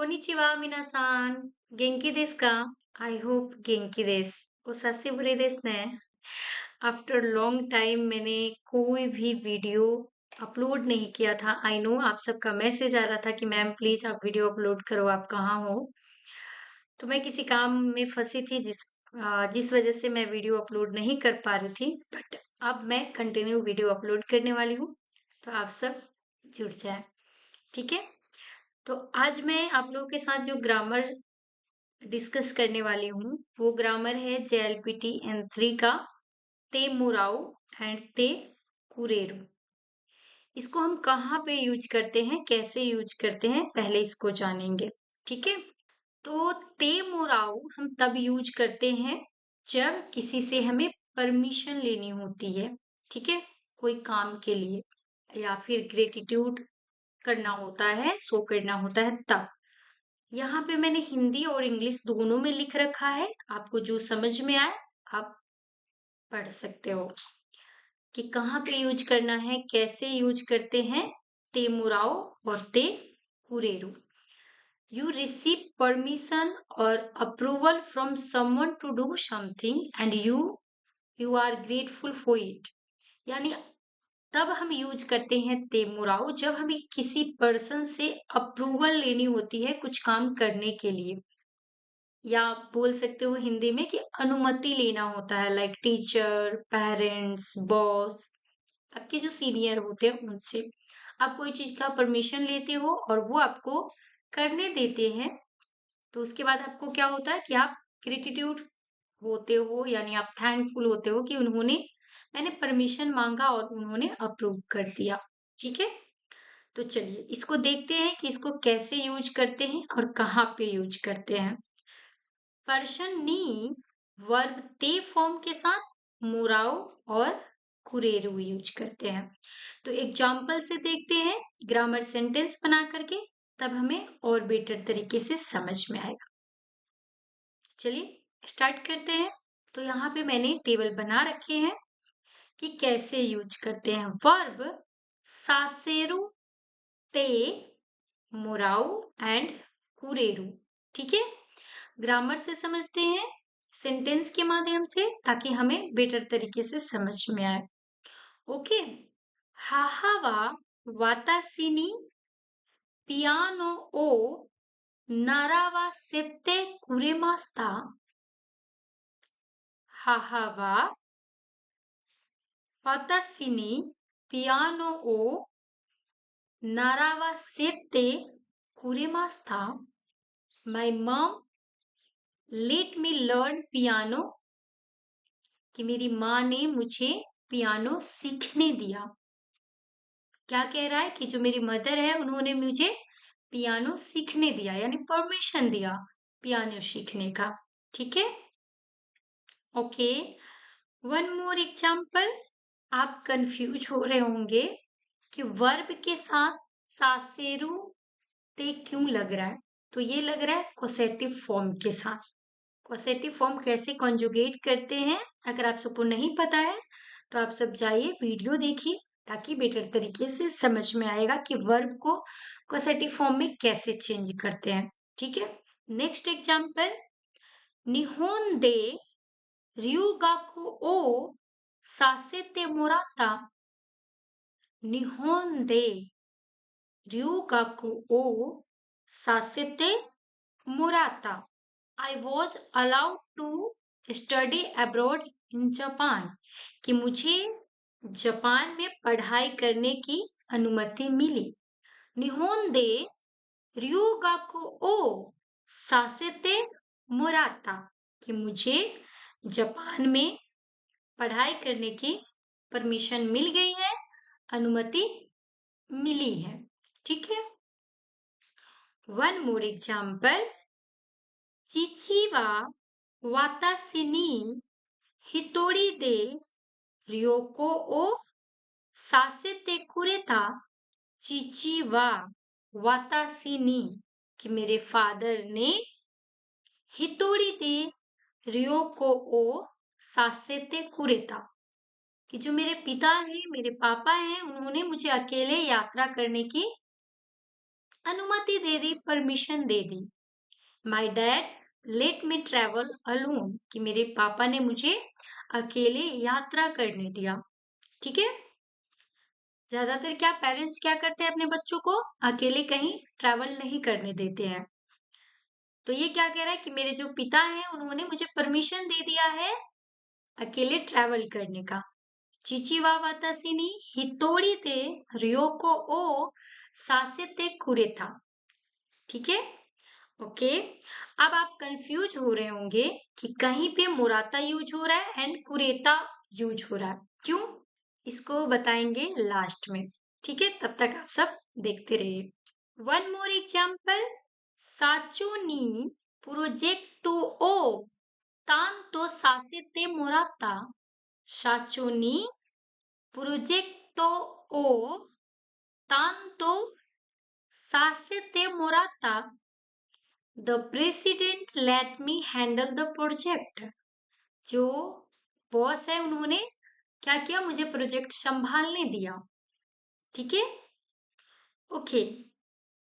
Konnichiwa minasan. Genki desu ka? I hope genki desu. ओसाशिबुरे देsu ने after long time मैंने कोई भी वीडियो अपलोड नहीं किया था। आई नो आप सबका मैसेज आ रहा था कि मैम प्लीज आप वीडियो अपलोड करो, आप कहाँ हो। तो मैं किसी काम में फंसी थी जिस वजह से मैं वीडियो अपलोड नहीं कर पा रही थी। बट अब मैं कंटिन्यू वीडियो अपलोड करने वाली हूँ, तो आप सब जुड़ जाए। ठीक है। तो आज मैं आप लोगों के साथ जो ग्रामर डिस्कस करने वाली हूँ वो ग्रामर है JLPT N3 का ते मुराउ एंड ते कुरेरु। इसको हम कहाँ पे यूज करते हैं, कैसे यूज करते हैं, पहले इसको जानेंगे। ठीक है। तो ते मुराउ हम तब यूज करते हैं जब किसी से हमें परमिशन लेनी होती है। ठीक है। कोई काम के लिए या फिर ग्रेटिट्यूड करना होता है, शो करना होता है तब। यहाँ पे मैंने हिंदी और इंग्लिश दोनों में लिख रखा है, आपको जो समझ में आए आप पढ़ सकते हो कि कहाँ पे यूज करना है, कैसे यूज करते हैं। ते मुराओ और ते कुरेरु। यू रिसीव परमिशन और approval from someone to do something and you are grateful for it. यानी तब हम यूज करते हैं तेमुराओ जब हमें किसी पर्सन से अप्रूवल लेनी होती है कुछ काम करने के लिए, या आप बोल सकते हो हिंदी में कि अनुमति लेना होता है, लाइक टीचर, पेरेंट्स, बॉस, आपके जो सीनियर होते हैं उनसे आप कोई चीज का परमिशन लेते हो और वो आपको करने देते हैं। तो उसके बाद आपको क्या होता है कि आप ग्रेटिट्यूड होते हो, यानी आप थैंकफुल होते हो कि उन्होंने मैंने परमिशन मांगा और उन्होंने अप्रूव कर दिया। ठीक है। तो चलिए इसको देखते हैं कि इसको कैसे यूज करते हैं और कहाँ पे यूज करते हैं। पर्सन नी वर्ब ते फॉर्म के साथ मुराओ और कुरेरु यूज करते हैं। तो एग्जाम्पल से देखते हैं ग्रामर सेंटेंस बना करके, तब हमें और बेटर तरीके से समझ में आएगा। चलिए स्टार्ट करते हैं। तो यहाँ पे मैंने टेबल बना रखे हैं कि कैसे यूज करते हैं। वर्ब सासेरु ते मुराउ एंड कुरेरु। ठीक है। ग्रामर से समझते हैं, सेंटेंस के माध्यम से, ताकि हमें बेटर तरीके से समझ में आए। ओके। हाहा वा वातासी नी पियानो ओ नारावा सेत्ते कुरेमास्ता। हाहा वा वातासी नी पियानो ओ नारावा सेत्ते कुरेमास्ता। My mom let me learn piano, कि मेरी माँ ने मुझे पियानो सीखने दिया। क्या कह रहा है कि जो मेरी मदर है उन्होंने मुझे पियानो सीखने दिया, यानी परमिशन दिया पियानो सीखने का। ठीक है। ओके। One more example. आप कंफ्यूज हो रहे होंगे कि वर्ब के साथ सासेरू ते क्यों लग रहा है। तो ये लग रहा है कोसेटिव फॉर्म के साथ। कोसेटिव फॉर्म कैसे कॉन्जुगेट करते हैं, अगर आप सबको नहीं पता है तो आप सब जाइए वीडियो देखिए, ताकि बेटर तरीके से समझ में आएगा कि वर्ब को कोसेटिव फॉर्म में कैसे चेंज करते हैं। ठीक है। Next example. निहोन दे ryugaku o sasete morata। निहोन दे ryugaku o sasete morata। I was allowed to study abroad in Japan। कि मुझे जापान में पढ़ाई करने की अनुमति मिली। निहोन दे ryugaku o sasete morata। कि मुझे जापान में पढ़ाई करने की परमिशन मिल गई है, अनुमति मिली है। ठीक है। One more example. चीची वा वातासी नी हितोरी दे ryoko o sasete kureta। Chichi वा वातासी नी, कि मेरे फादर ने हितोरी दे ryoko o sasete kureta। कि जो मेरे पिता हैं, मेरे पापा हैं, उन्होंने मुझे अकेले यात्रा करने की अनुमति दे दी, परमिशन दे दी। My dad let me travel alone, कि मेरे पापा ने मुझे अकेले यात्रा करने दिया। ठीक है, ज्यादातर क्या पेरेंट्स क्या करते हैं, अपने बच्चों को अकेले कहीं ट्रैवल नहीं करने देते हैं। तो ये क्या कह रहा है कि मेरे जो पिता हैं उन्होंने मुझे परमिशन दे दिया है अकेले ट्रैवल करने का। चीची वा वातासी नी हितोड़ी ते रियोको ओ सासे ते कुरे था। ठीक है, ओके। अब आप कंफ्यूज हो रहे होंगे कि कहीं पे मोराता यूज हो रहा है एंड कुरेता यूज हो रहा है, क्यों? इसको बताएंगे लास्ट में। ठीक है, तब तक आप सब देखते रहिए। वन मोर एग्जाम्पल, साचो नी प्रोजेक्टो ओ तांतो सासे ते मोराता। साचो नी प्रोजेक्टो ओ तांतो सासे ते मोराता। The president let me handle the project. जो बॉस है उन्होंने क्या किया, मुझे प्रोजेक्ट संभालने दिया। ठीक है, ओके।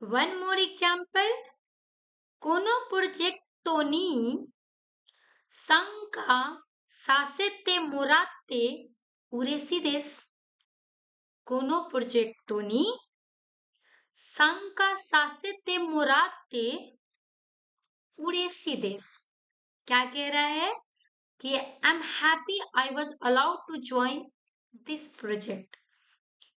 वन मोर एग्जाम्पल, कोनो प्रोजेक्टोनी संका सासेते मोराते उरेसी देस। कोनो प्रोजेक्टोनी संका सासेते मोराते उरेसी देस। क्या कह रहा है कि I am happy I was allowed to join this project,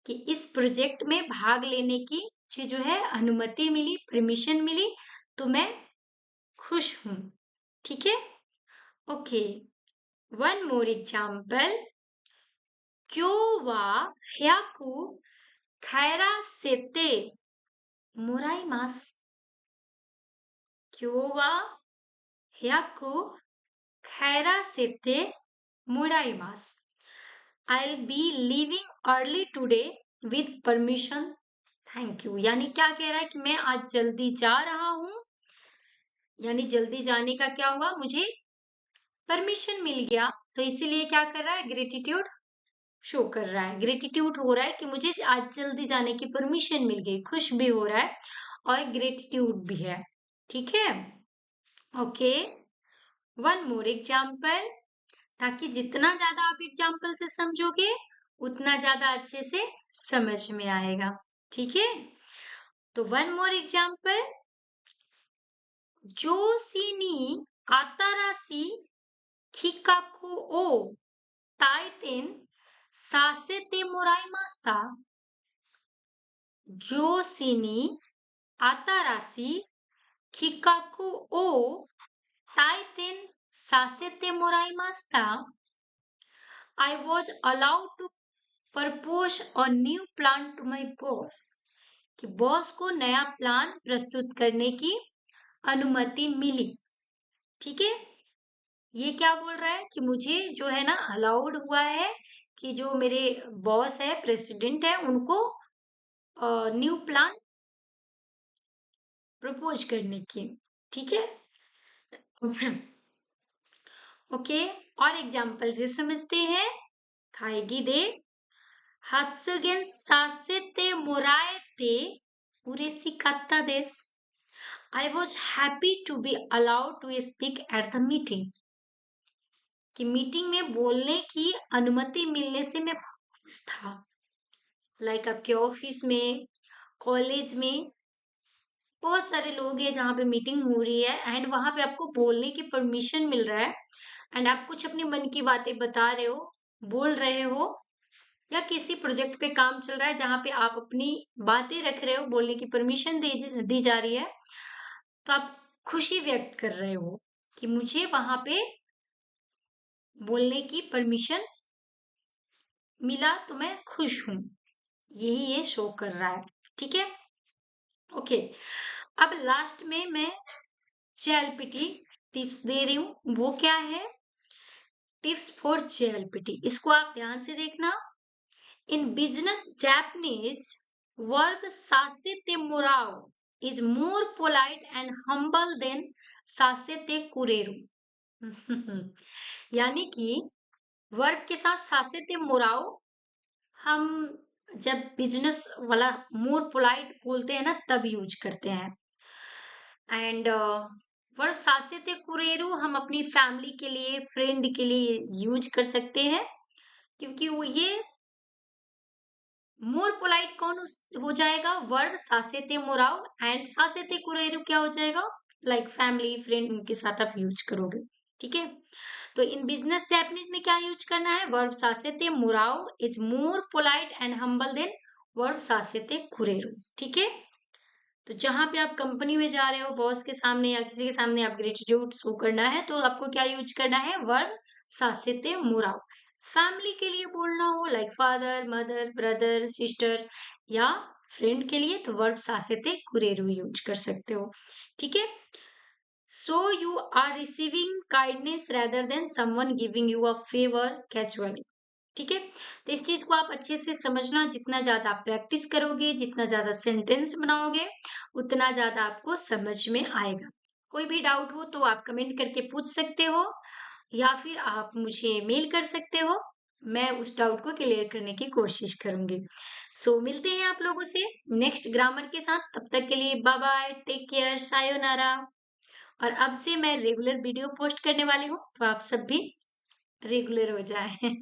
कि इस प्रोजेक्ट में भाग लेने की मुझे जो है अनुमति मिली, परमिशन मिली, तो मैं खुश हूं। ठीक है, ओके। वन मोर एग्जाम्पल, क्यो वा ह्याकु खैरा सेते मोराइमास। क्यो वा ह्याकु खैरा सेते मोराइमास। I'll be leaving early today with permission. Thank you. यानी क्या कह रहा है कि मैं आज जल्दी जा रहा हूं, यानी जल्दी जाने का क्या हुआ, मुझे परमिशन मिल गया, तो इसीलिए क्या कर रहा है, ग्रेटिट्यूड शो कर रहा है। ग्रेटिट्यूड हो रहा है कि मुझे आज जल्दी जाने की परमिशन मिल गई, खुश भी हो रहा है और ग्रेटिट्यूड भी है। ठीक है, ओके। वन मोर एग्जाम्पल, ताकि जितना ज्यादा आप एग्जाम्पल से समझोगे उतना ज्यादा अच्छे से समझ में आएगा। ठीक है, तो वन मोर एग्जाम्पल, जोशिनी आताराशी खिकाकू ओ ताइतेन सासेते मोराइमास्ता। जोशिनी आताराशी खिकाकू ओ ताइतेन सासेते मोराइमास्ता। I was allowed to propose a new plan to my boss, कि बॉस को नया प्लान प्रस्तुत करने की अनुमति मिली। ठीक है, ये क्या बोल रहा है कि मुझे जो है ना अलाउड हुआ है कि जो मेरे बॉस है, प्रेसिडेंट है, उनको न्यू प्लान प्रपोज करने की। ठीक है, ओके। और एग्जाम्पल से समझते हैं। खाएगी दे हात्सुगेन सासेते मोराएते उरेसी कात्ता देस। I was happy to be allowed to speak at the meeting, कि मीटिंग में बोलने की अनुमति मिलने से मैं खुश था। लाइक आपके ऑफिस में, कॉलेज में बहुत सारे लोग हैं जहाँ पे मीटिंग हो रही है एंड वहां पे आपको बोलने की परमिशन मिल रहा है एंड आप कुछ अपनी मन की बातें बता रहे हो, बोल रहे हो, या किसी प्रोजेक्ट पे काम चल रहा है जहाँ पे आप अपनी बातें रख रहे हो, बोलने की परमिशन दी जा रही है, तो आप खुशी व्यक्त कर रहे हो कि मुझे वहां पे बोलने की परमिशन मिला, तो मैं खुश हूं। यही ये शो कर रहा है। ठीक है, ओके। अब लास्ट में मैं जेएलपीटी टिप्स दे रही हूं। वो क्या है, टिप्स फॉर जेएलपीटी, इसको आप ध्यान से देखना। इन बिजनेस जापानीज वर्ब सासेते मोराओ is more polite and humble than सासेते कुरेरू। यानी कि वर्ब के साथ सासेते मोराओ हम जब बिज़नेस वाला मोर पोलाइट बोलते हैं ना तब यूज़ करते हैं। एंड वर्ब सास्यते कुरेरु हम अपनी फैमिली के लिए, फ्रेंड के लिए यूज़ कर सकते हैं क्योंकि वो ये मोर पोलाइट कौन हो जाएगा? वर्ब सासेते मोराव एंड सासेते कुरेरु क्या हो जाएगा? लाइक फैमिली फ्रेंड उनके साथ आप यूज करोगे। ठीक है, तो इन बिजनेस जैपनीज में क्या यूज करना है? वर्ब सासेते मोराव is more polite and humble than verb सासेते कुरेरु। ठीक है, तो जहां पे आप कंपनी में जा रहे हो, बॉस के सामने या किसी के सामने आप ग्रेटिट्यूड शो करना है, तो आपको क्या यूज करना है? वर्ब सासेते मोराव। फैमिली के लिए बोलना हो like father mother brother sister या फ्रेंड के लिए तो वर्ब सासेते कुरेरु यूज कर सकते हो। ठीक है, so you are receiving kindness rather than someone giving you a favour casually. ठीक है, तो इस चीज को आप अच्छे से समझना। जितना ज्यादा आप प्रैक्टिस करोगे, जितना ज्यादा सेंटेंस बनाओगे, उतना ज्यादा आपको समझ में आएगा। कोई भी डाउट हो तो आप कमेंट करके पूछ सकते हो या फिर आप मुझे मेल कर सकते हो। मैं उस डाउट को क्लियर करने की कोशिश करूंगी। सो मिलते हैं आप लोगों से नेक्स्ट ग्रामर के साथ। तब तक के लिए बाय बाय, टेक केयर, सायोनारा। और अब से मैं रेगुलर वीडियो पोस्ट करने वाली हूँ, तो आप सब भी रेगुलर हो जाए।